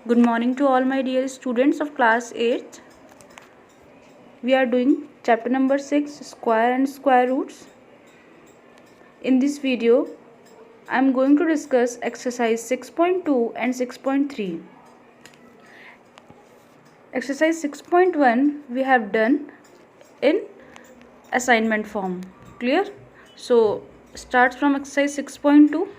Good morning to all my dear students of class 8th. We are doing chapter number 6, square and square roots. In this video, I am going to discuss exercise 6.2 and 6.3. Exercise 6.1 we have done in assignment form. Clear? So, start from exercise 6.2.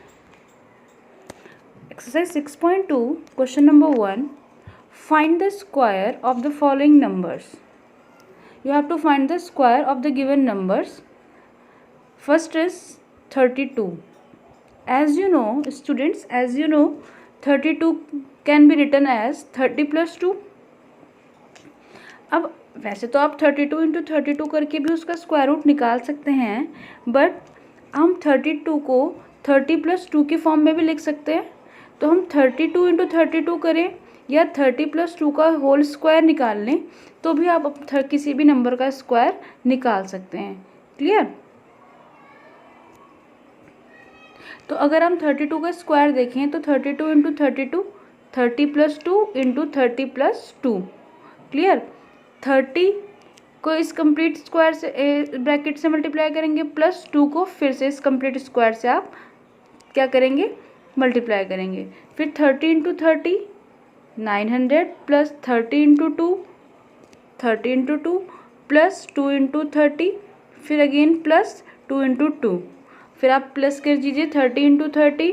Exercise 6.2, question number 1. Find the square of the following numbers. You have to find the square of the given numbers. First is 32. As you know, students, 32 can be written as 30 plus 2. अब वैसे तो आप 32 into 32 करके भी उसका square root निकाल सकते हैं, बट हम 32 को 30 प्लस 2 की फॉर्म में भी लिख सकते हैं. तो हम 32 इंटू 32 करें या 30 प्लस 2 का होल स्क्वायर निकाल लें तो भी आप किसी भी नंबर का स्क्वायर निकाल सकते हैं. क्लियर? तो अगर हम 32 का स्क्वायर देखें तो 32 into 32 30 plus 2 into 30 plus 2. Clear? 30 को इस कंप्लीट स्क्वायर से ब्रैकेट से मल्टीप्लाई करेंगे, प्लस 2 को फिर से इस कंप्लीट स्क्वायर से आप क्या करेंगे, मल्टीप्लाई करेंगे. फिर 30 into 30 900 plus 30 into 2 30 into 2 plus 2 into 30 फिर अगेन प्लस 2 इंटू 2. फिर आप प्लस कर दीजिए 30 into 30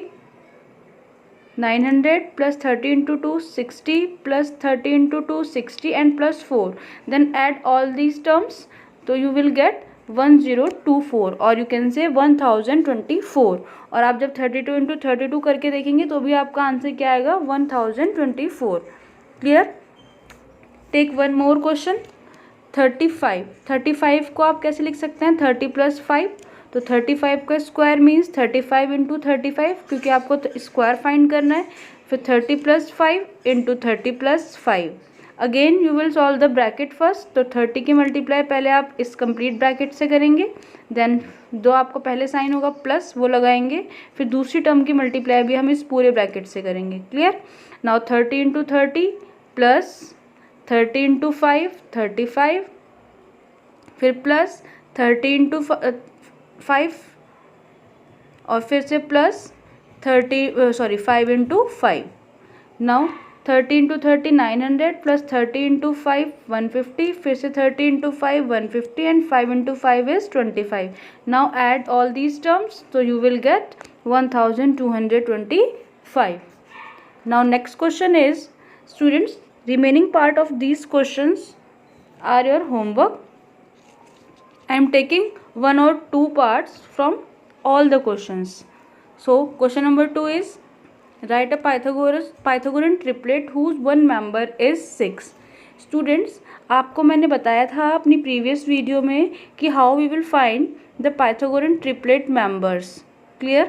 900 plus 30 into 2 60 plus 30 into 2 60 and plus 4. Then add all these terms तो यू विल गेट 1024 और यू कैन से 1024. और आप जब 32 इंटू 32 करके देखेंगे तो भी आपका आंसर क्या आएगा, 1024. Clear? Take one more question. 35 को आप कैसे लिख सकते हैं, 30 प्लस 5. तो 35 का स्क्वायर मीन्स 35 इंटू 35 क्योंकि आपको स्क्वायर फाइंड करना है. फिर 30 plus 5 into 30 plus 5. Again you will solve the bracket first. तो 30 की मल्टीप्लाई पहले आप इस कंप्लीट ब्रैकेट से करेंगे, देन जो आपको पहले साइन होगा प्लस वो लगाएंगे, फिर दूसरी टर्म की मल्टीप्लाई भी हम इस पूरे ब्रैकेट से करेंगे. Clear? Now 30 into 30 plus 30 into 5 35 फिर प्लस 30 इंटू 5 और फिर से plus 5 into 5. Now 30 into 30 900 plus 30 into 5 150 फिर से 30 into 5 150 and 5 into 5 is 25. Now add all these terms तो you will get 1225. Now next question is students, remaining part of these questions are your homework. I am taking 1 or 2 parts from all the questions. So question number 2 is write a Pythagorean triplet whose one member is 6. Students, आपको मैंने बताया था अपनी previous video में कि how we will find the Pythagorean triplet members. Clear?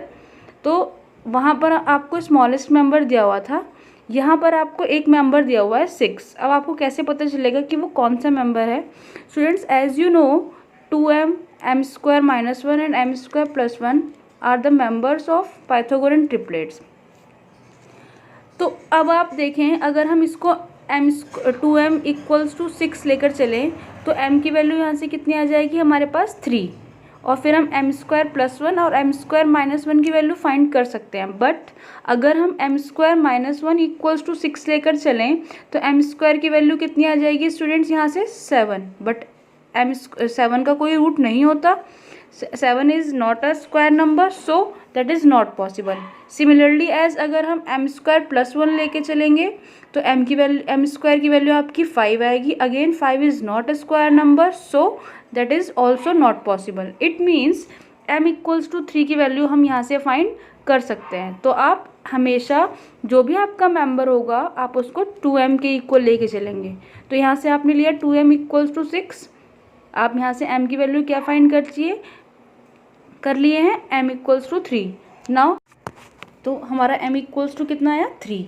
तो वहाँ पर आपको स्मॉलेस्ट मेंबर दिया हुआ था, यहाँ पर आपको एक मेंबर दिया हुआ है 6. अब आपको कैसे पता चलेगा कि वो कौन सा मेंबर है? Students, as you know 2m, m square minus 1 and m square plus 1 are the members of Pythagorean triplets. तो अब आप देखें, अगर हम इसको 2m इक्वल्स टू 6 लेकर चलें तो m की वैल्यू यहाँ से कितनी आ जाएगी, हमारे पास 3. और फिर हम m स्क्वायर प्लस 1 और m स्क्वायर माइनस 1 की वैल्यू फाइंड कर सकते हैं. बट अगर हम m square minus 1 equals to 6 लेकर चलें तो m स्क्वायर की वैल्यू कितनी आ जाएगी स्टूडेंट्स, यहाँ से 7. बट 7 का कोई रूट नहीं होता. 7 is not a square number, so that is not possible. Similarly as अगर हम m स्क्वायर प्लस 1 लेके चलेंगे तो m स्क्वायर की वैल्यू आपकी 5 आएगी. Again 5 is not a square number, so that is also not possible. It means m equals to 3 की value हम यहाँ से फाइंड कर सकते हैं. तो आप हमेशा जो भी आपका मेंबर होगा आप उसको 2m के इक्वल लेके चलेंगे. तो यहाँ से आपने लिया 2m इक्वल्स टू 6. आप यहाँ से m की वैल्यू क्या फाइंड कर लिए हैं, m इक्वल्स टू 3. नाउ तो हमारा m इक्वल्स टू कितना आया, 3.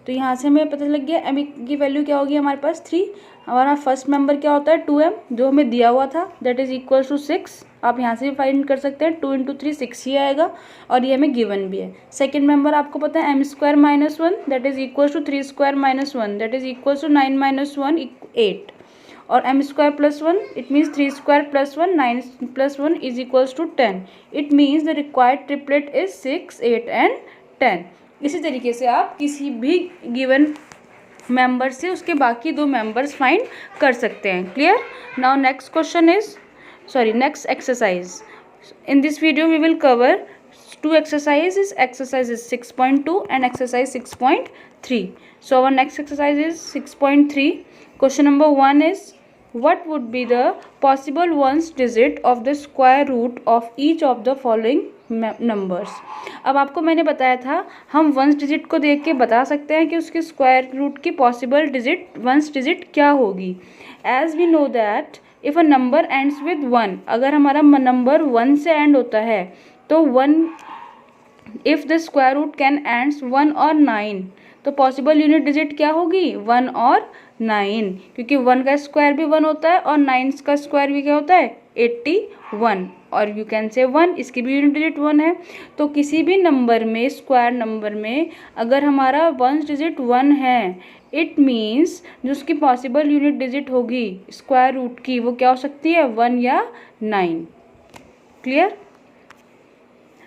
तो यहाँ से हमें पता लग गया m की वैल्यू क्या होगी हमारे पास 3. हमारा फर्स्ट मेंबर क्या होता है 2m जो हमें दिया हुआ था, दैट इज इक्वल्स टू 6. आप यहाँ से भी फाइंड कर सकते हैं, 2 × 3 6 ही आएगा और ये हमें गिवन भी है। सेकेंड मेंबर आपको पता है m² - 1 that is equal to 3² - 1 that is equal to 9 - 1 8 और m² + 1 it means 3² + 1 9 + 1 is equals to 10। It means the required triplet is 6 8 and 10। इसी तरीके से आप किसी भी गिवन मेंबर से उसके बाकी दो मेंबर्स फाइंड कर सकते हैं। Clear? Now next question is next exercise. In this video we will cover two exercises. Exercise is 6.2 and exercise 6.3. So our next exercise is 6.3. Question number 1 is what would be the possible ones digit of the square root of each of the following numbers. अब आपको मैंने बताया था हम ones digit को देख के बता सकते हैं कि उसके स्क्वायर रूट की पॉसिबल डिजिट वंस डिजिट क्या होगी। As we know that if a number ends with 1, अगर हमारा नंबर 1 से एंड होता है तो 1 if the square root can ends 1 और 9 तो पॉसिबल यूनिट डिजिट क्या होगी 1 और 9, क्योंकि 1 का स्क्वायर भी 1 होता है और 9 का स्क्वायर भी क्या होता है 81 और यू कैन से 1, इसकी भी यूनिट डिजिट 1 है। तो किसी भी नंबर में स्क्वायर नंबर में अगर हमारा वंस डिजिट 1 है इट मीन्स जो उसकी पॉसिबल यूनिट डिजिट होगी स्क्वायर रूट की वो क्या हो सकती है 1 या 9। क्लियर?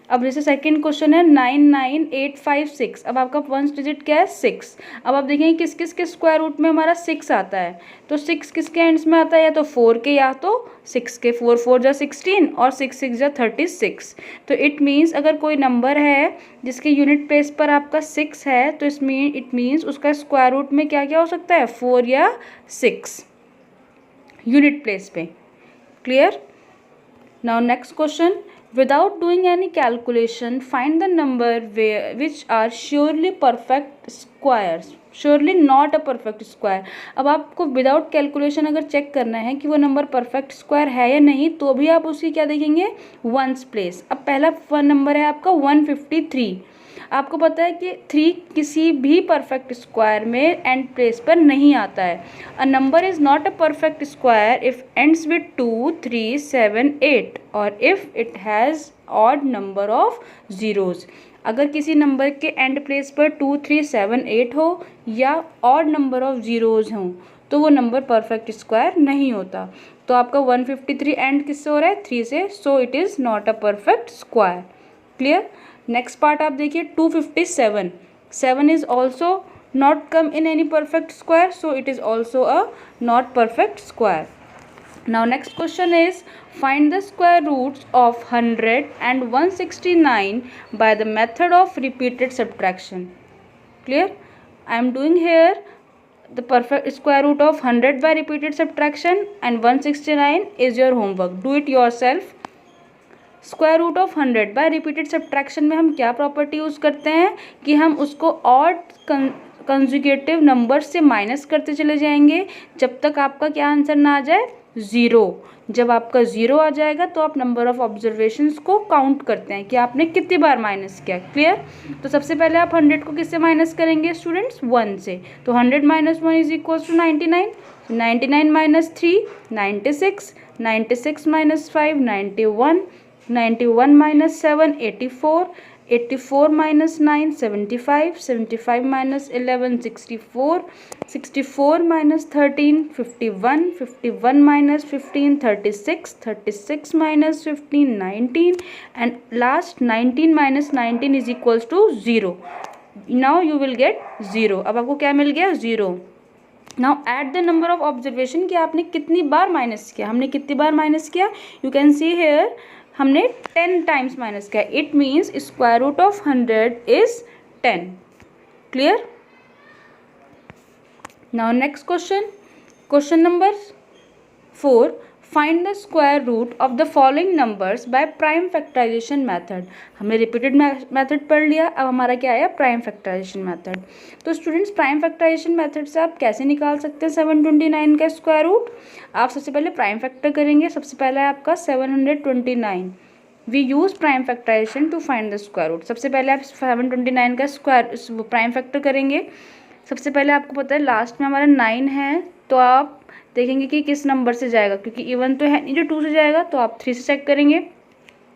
अब जैसे सेकंड क्वेश्चन है 99856। अब आपका वंस डिजिट क्या है 6। अब आप देखेंगे किस किस के स्क्वायर रूट में हमारा 6 आता है, तो 6 किसके एंड्स में आता है या तो 4 के या तो 6 के। 4 4 जा 16 और 6 6 जा 36। तो इट मीन्स अगर कोई नंबर है जिसके यूनिट प्लेस पर आपका 6 है तो इसमें इट मीन्स उसका स्क्वायर रूट में क्या क्या हो सकता है 4 या 6 यूनिट प्लेस पे। Clear? Now next question, without doing any calculation find the number which are surely perfect squares, surely not a perfect square। अब आपको विदाउट कैलकुलेशन अगर चेक करना है कि वो नंबर परफेक्ट स्क्वायर है या नहीं तो भी आप उसकी क्या देखेंगे वंस प्लेस। अब पहला नंबर है आपका 153। आपको पता है कि 3 किसी भी परफेक्ट स्क्वायर में एंड प्लेस पर नहीं आता है। A number is not a perfect square if ends with 2 3 7 8 और if it has odd number of zeros. अगर किसी नंबर के एंड प्लेस पर 2 3 7 8 हो या ऑड नंबर ऑफ ज़ीरोज़ हों तो वो नंबर परफेक्ट स्क्वायर नहीं होता। तो आपका 153 एंड किससे हो रहा है 3 से, so it is not a perfect square. Clear? Next part आप देखिए 257। 7 is also not come in any perfect square, so it is also a not perfect square. Now next question is find the square roots of 100 and 169 by the method of repeated subtraction. Clear? I am doing here the perfect square root of 100 by repeated subtraction and 169 is your homework. Do it yourself. Square root of 100 by repeated subtraction में हम क्या property use करते हैं कि हम उसको odd conjugative number से minus करते चले जाएंगे जब तक आपका क्या आंसर ना आ जाए 0। जब आपका 0 आ जाएगा तो आप नंबर ऑफ ऑब्जर्वेशंस को काउंट करते हैं कि आपने कितनी बार माइनस किया। क्लियर? तो सबसे पहले आप 100 को किससे माइनस करेंगे स्टूडेंट्स 1 से, तो 100 - 1 is equal to 99। 99 - 3 96, 96 - 5 91, 91 - 7 84, 84 - 9 75, 75 - 11 64, 64 - 13 51, 51 - 15 36, 36 - 15 19 and last 19 - 19 is equals to 0. Now you will get 0. अब आपको क्या मिल गया 0। Now at the number of observation कि आपने कितनी बार माइनस किया। हमने कितनी बार माइनस किया यू कैन सी हेयर हमने 10 टाइम्स माइनस किया। It means square root of 100 is 10। Clear? Now next question, question number 4 find the square root of the following numbers by prime factorization method. हमने repeated method पढ़ लिया, अब हमारा क्या आया prime factorization method. तो students prime factorization method से आप कैसे निकाल सकते हैं 729 का स्क्वायर रूट। आप सबसे पहले प्राइम फैक्टर करेंगे। सबसे पहला है आपका 729। We use prime factorization to find the square root. सबसे पहले आप 729 का स्क्वायर प्राइम फैक्टर करेंगे सबसे पहले आपको पता है लास्ट में हमारा 9 है, तो आप देखेंगे कि किस नंबर से जाएगा, क्योंकि इवन तो है नहीं जो 2 से जाएगा, तो आप 3 से चेक करेंगे।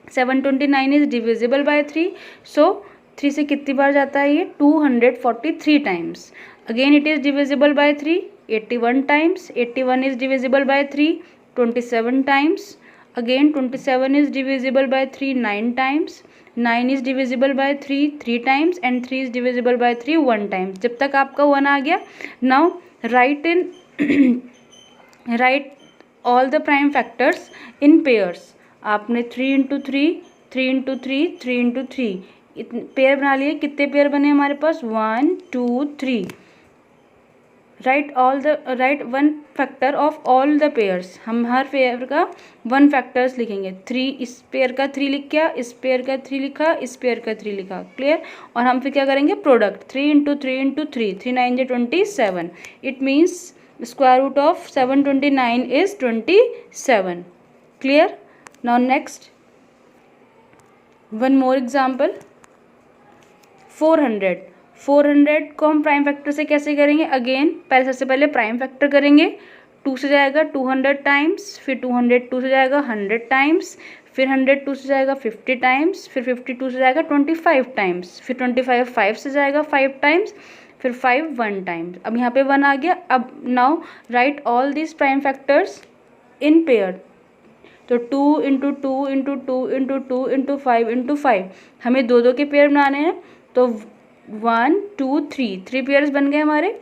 729 इज डिविजिबल बाय 3, सो 3 से कितनी बार जाता है ये, 243 times. Again it is divisible by 3, 81 times. 81 is divisible by 3, 27 times. Again 27 is divisible by 3, 9 times. 9 is divisible by 3, 3 times, and 3 is divisible by 3, 1 times. जब तक आपका 1 आ गया, now right all the prime factors in pairs. आपने 3 into 3, 3 into 3, 3 into 3 pair बना लिए। कितने pair बने हमारे पास, 1 2 3। Right one factor of all the pairs. हम हर पेयर का 1 फैक्टर्स लिखेंगे। 3 इस पेयर का 3 लिख किया, इस पेयर का 3 लिखा, इस पेयर का 3 लिखा। क्लियर। और हम फिर क्या करेंगे, product 3 into 3 into 3, 3 9 27। It means square root of 729 is 27। Clear. Now next one more example, 400। 400 को हम प्राइम फैक्टर से कैसे करेंगे, अगेन सबसे पहले प्राइम फैक्टर करेंगे। 2 से जाएगा 200 टाइम्स, फिर 200 2 से जाएगा 100 टाइम्स, फिर 100 2 से जाएगा 50 टाइम्स, फिर 50 2 से जाएगा 25 टाइम्स, फिर 25 5 से जाएगा 5 टाइम्स, फिर 5 1 टाइम्स। अब यहाँ पे 1 आ गया। अब now right all this prime factors in pair. तो 2 into 2 into 2 into 2 into 5 into 5, हमें 2 2 के पेयर बनाने हैं। तो 1 2 3 पेयर्स बन गए हमारे।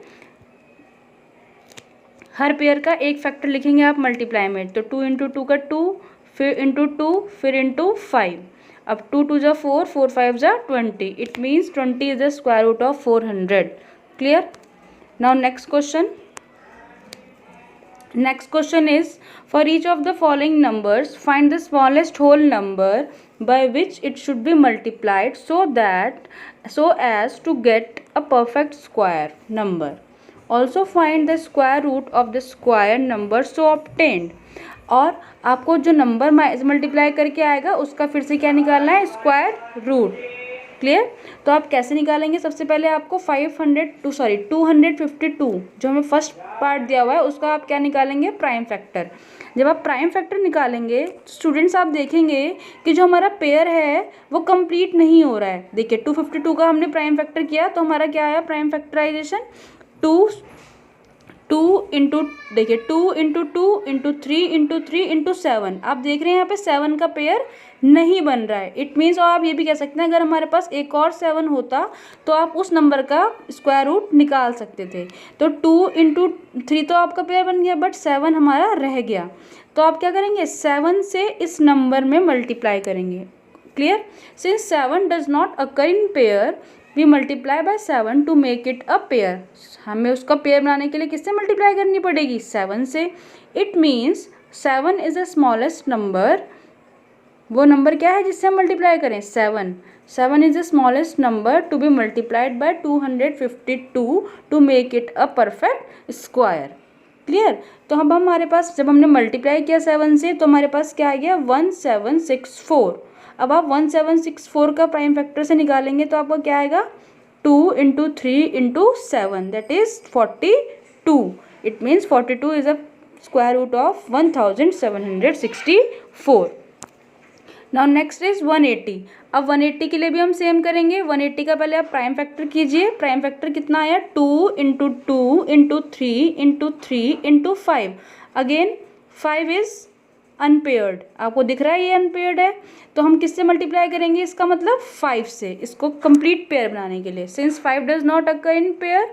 हर पेयर का एक फैक्टर लिखेंगे आप मल्टीप्लाई में। तो 2 इंटू 2 का 2, फिर इंटू 2, फिर इंटू 5। अब 2 2 जा 4, 4 5 जा 20। It means 20 is the square root of 400। Clear. Now next question. Next question is, for each of the following numbers, find the smallest whole number by which it should be multiplied so as to get a perfect square number. Also find the square root of the square number so obtained. और आपको जो number multiply करके आएगा उसका फिर से क्या निकालना है, स्क्वायर रूट। क्लियर। तो आप कैसे निकालेंगे, सबसे पहले आपको 252 जो हमें फर्स्ट पार्ट दिया हुआ है उसका आप क्या निकालेंगे, प्राइम फैक्टर। जब आप प्राइम फैक्टर निकालेंगे स्टूडेंट्स, आप देखेंगे कि जो हमारा पेयर है वो कंप्लीट नहीं हो रहा है। देखिए 252 का हमने प्राइम फैक्टर किया तो हमारा क्या आया प्राइम फैक्टराइजेशन, 2 इंटू, देखिए 2 इंटू 2 इंटू 3 इंटू 3 इंटू 7। आप देख रहे हैं यहाँ पे 7 का पेयर नहीं बन रहा है। इट मीन्स आप ये भी कह सकते हैं अगर हमारे पास एक और 7 होता तो आप उस नंबर का स्क्वायर रूट निकाल सकते थे। तो 2 इंटू 3 तो आपका पेयर बन गया, बट 7 हमारा रह गया। तो आप क्या करेंगे, 7 से इस नंबर में मल्टीप्लाई करेंगे। Clear. Since 7 does not occur in pair, we multiply by 7 to make it a pair. हमें उसका पेयर बनाने के लिए किससे मल्टीप्लाई करनी पड़ेगी, 7 से। It means 7 is the smallest number. वो नंबर क्या है जिससे हम मल्टीप्लाई करें, 7। 7 is the smallest number to be multiplied by 252 to make it a perfect square. Clear. तो अब हमारे पास जब हमने मल्टीप्लाई किया 7 से तो हमारे पास क्या आ गया, 1764। अब आप 1764 का प्राइम फैक्टर से निकालेंगे तो आपको क्या आएगा, 2 into 3 into 7, that is 42। It means 42 is a square root of 1764। Now next is 180। अब 180 के लिए भी हम सेम करेंगे। 180 का पहले आप प्राइम फैक्टर कीजिए। प्राइम फैक्टर कितना आया, 2 into 2 into 3 into 3 into 5। Again 5 is unpaired, आपको दिख रहा है ये अनपेयर्ड है, तो हम किससे मल्टीप्लाई करेंगे, इसका मतलब 5 से, इसको कंप्लीट पेयर बनाने के लिए। Since 5 does not occur in pair,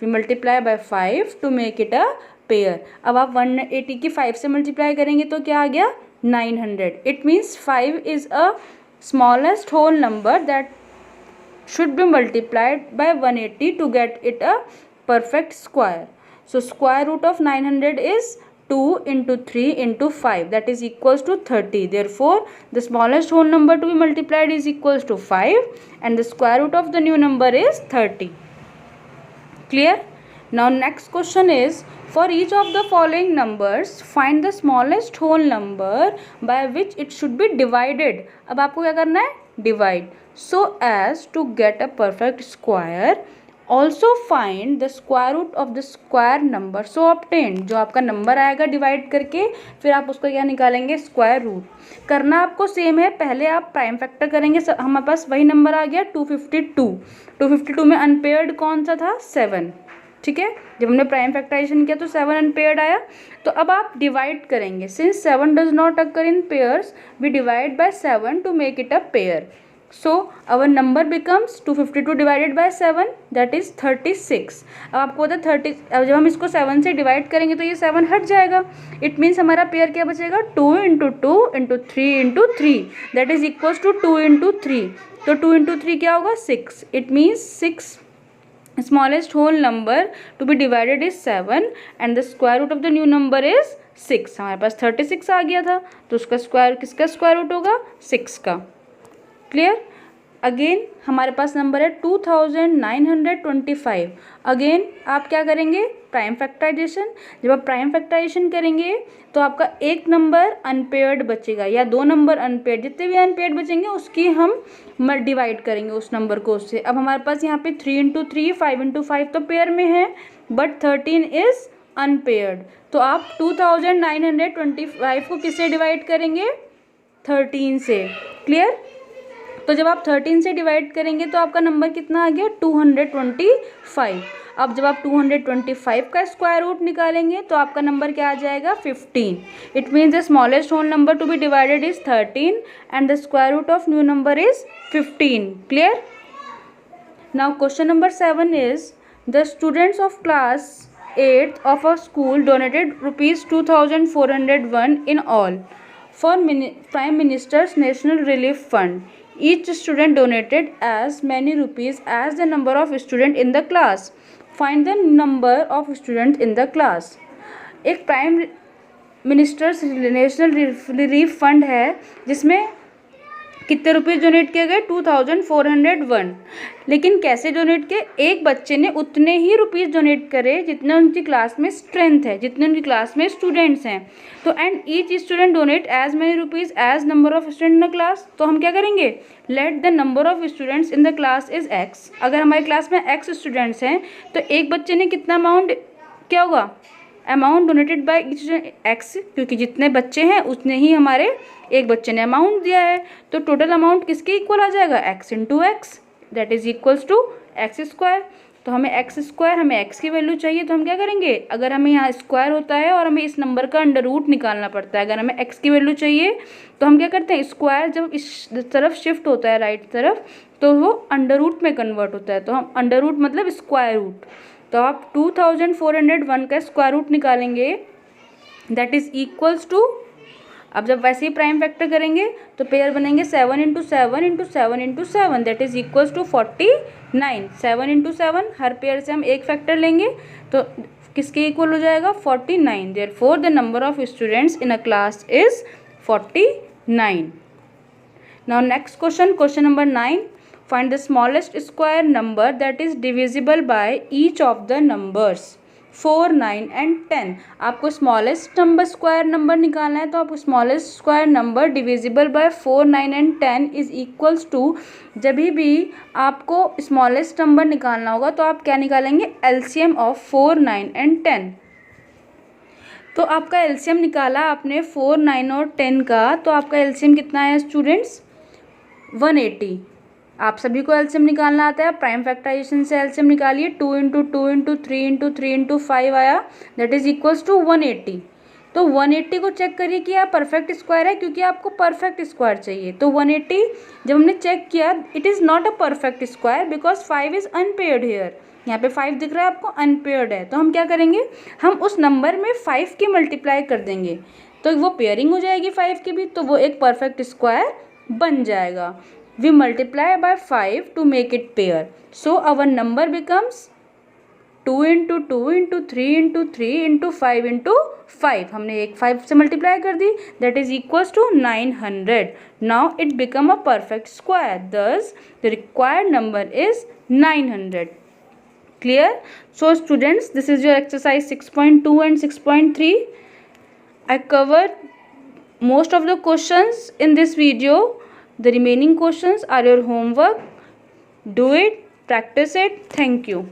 we multiply by 5 to make it a pair. अब आप 180 की 5 से मल्टीप्लाई करेंगे तो क्या आ गया, 900। It means 5 is a smallest whole number that should be multiplied by 180 to get it a perfect square. So square root of 900 is 2 into 3 into 5, that is equals to 30. Therefore the smallest whole number to be multiplied is equals to 5 and the square root of the new number is 30. Clear? Now next question is, for each of the following numbers find the smallest whole number by which it should be divided. अब आपको क्या करना है, divide so as to get a perfect square also find the square root of the square number so obtained. जो आपका number आएगा divide करके फिर आप उसका क्या निकालेंगे, स्क्वायर रूट। करना आपको सेम है, पहले आप प्राइम फैक्टर करेंगे, हमारे पास वही नंबर आ गया 252। 252 में अनपेयर्ड कौन सा था, 7, ठीक है। जब हमने प्राइम फैक्टराइजेशन किया तो 7 अनपेयर्ड आया। तो अब आप डिवाइड करेंगे, since 7 does not occur in pairs we divide by 7 to make it a pair. So our number becomes 252 divided by 7 that is 36। अब आपको पता 30, अब जब हम इसको 7 से डिवाइड करेंगे तो ये 7 हट जाएगा। इट मीन्स हमारा पेयर क्या बचेगा, 2 into 2 into 3 into 3 that is equals to 2 into 3। तो 2 इंटू 3 क्या होगा, 6। It means 6 smallest whole number to be divided is 7 and the square root of the new number is 6। हमारे पास 36 आ गया था तो उसका स्क्वायर, किसका स्क्वायर रूट होगा, 6 का। क्लियर। अगेन हमारे पास नंबर है 2925। अगेन आप क्या करेंगे, प्राइम फैक्टराइजेशन। जब आप प्राइम फैक्टराइजेशन करेंगे तो आपका एक नंबर अनपेयर्ड बचेगा या दो नंबर अनपेयर्ड, जितने भी अनपेयर्ड बचेंगे उसकी हम डिवाइड करेंगे उस नंबर को उससे। अब हमारे पास यहाँ पे 3 इंटू 3 5 इंटू 5 तो पेयर में है बट 13 इज अनपेयर्ड। तो आप 2925 को किससे डिवाइड करेंगे, 13 से। क्लियर। तो जब आप 13 से डिवाइड करेंगे तो आपका नंबर कितना आ गया, 225। अब जब आप 225 का स्क्वायर रूट निकालेंगे तो आपका नंबर क्या आ जाएगा, 15। It means the smallest whole number to be divided is 13 and the square root of new number is 15। Clear. Now question number 7 is the students of class 8th of a school donated rupees 2401 in all for Prime Minister's National Relief Fund. Each student donated as many rupees as the number of students in the class. Find the number of students in the class. एक prime ministers national relief fund है जिसमें कितने रुपये donate किए गए, 2401। लेकिन कैसे donate किए, एक बच्चे ने उतने ही रुपीज़ डोनेट करे जितने उनकी क्लास में स्ट्रेंथ है, जितने उनकी क्लास में स्टूडेंट्स हैं। तो and each student donate as many rupees as number of student in the class. तो हम क्या करेंगे, let the number of students in the class is x. अगर हमारी क्लास में एक्स स्टूडेंट्स हैं तो एक बच्चे ने कितना अमाउंट, क्या होगा, amount donated by each x, क्योंकि जितने बच्चे हैं उतने ही हमारे एक बच्चे ने अमाउंट दिया है। तो टोटल अमाउंट किसके इक्वल आ जाएगा, x into x that is equals to x square. तो हमें एक्स स्क्वायर, हमें एक्स की वैल्यू चाहिए तो हम क्या करेंगे, अगर हमें यहाँ स्क्वायर होता है और हमें इस नंबर का अंडर रूट निकालना पड़ता है, अगर हमें एक्स की वैल्यू चाहिए तो हम क्या करते हैं, स्क्वायर जब इस तरफ शिफ्ट होता है राइट तरफ तो वो अंडर रूट में कन्वर्ट होता है। तो हम अंडर रूट मतलब स्क्वायर रूट। तो आप 2401 का स्क्वायर रूट निकालेंगे दैट इज इक्वल्स टू, अब जब वैसे ही प्राइम फैक्टर करेंगे तो पेयर बनेंगे 7 into 7 into 7 into 7 that is equals to 49। 7 into 7 हर पेयर से हम एक फैक्टर लेंगे तो किसके इक्वल हो जाएगा, 49। Therefore the number of students in a class is 49। Now next question, question number 9, find the smallest square number that is divisible by each of the numbers 4, 9 and 10। आपको smallest number square number निकालना है तो आपको smallest square number divisible by 4, 9 and 10 is equals to, जब भी आपको smallest number निकालना होगा तो आप क्या निकालेंगे, एलसीएम ऑफ 4, 9 एंड 10। तो आपका एलसीएम निकाला आपने 4, 9 और 10 का, तो आपका एलसीएम कितना है स्टूडेंट्स, 180। आप सभी को एलसीएम निकालना आता है, प्राइम फैक्टराइजेशन से एलसीएम निकालिए, 2 इंटू 2 इंटू 3 इंटू 3 इंटू 5 आया दैट इज इक्वल्स टू 180। तो 180 को चेक करिए कि आप परफेक्ट स्क्वायर है, क्योंकि आपको परफेक्ट स्क्वायर चाहिए। तो 180 जब हमने चेक किया it is not a perfect square because 5 is unpaired here. यहाँ पे 5 दिख रहा है आपको, अनपेयर्ड है। तो हम क्या करेंगे, हम उस नंबर में 5 की मल्टीप्लाई कर देंगे तो वो पेयरिंग हो जाएगी 5 की भी, तो वो एक परफेक्ट स्क्वायर बन जाएगा। We multiply by 5 to make it pair. So our number becomes 2 into 2 into 3 into 3 into 5 into 5. हमने एक 5 से मल्टीप्लाई कर दी that is equals to 900. Now it become a perfect square. Thus the required number is 900. Clear? So students, this is your exercise 6.2 and 6.3. I covered most of the questions in this video. The remaining questions are your homework. Do it, practice it. Thank you.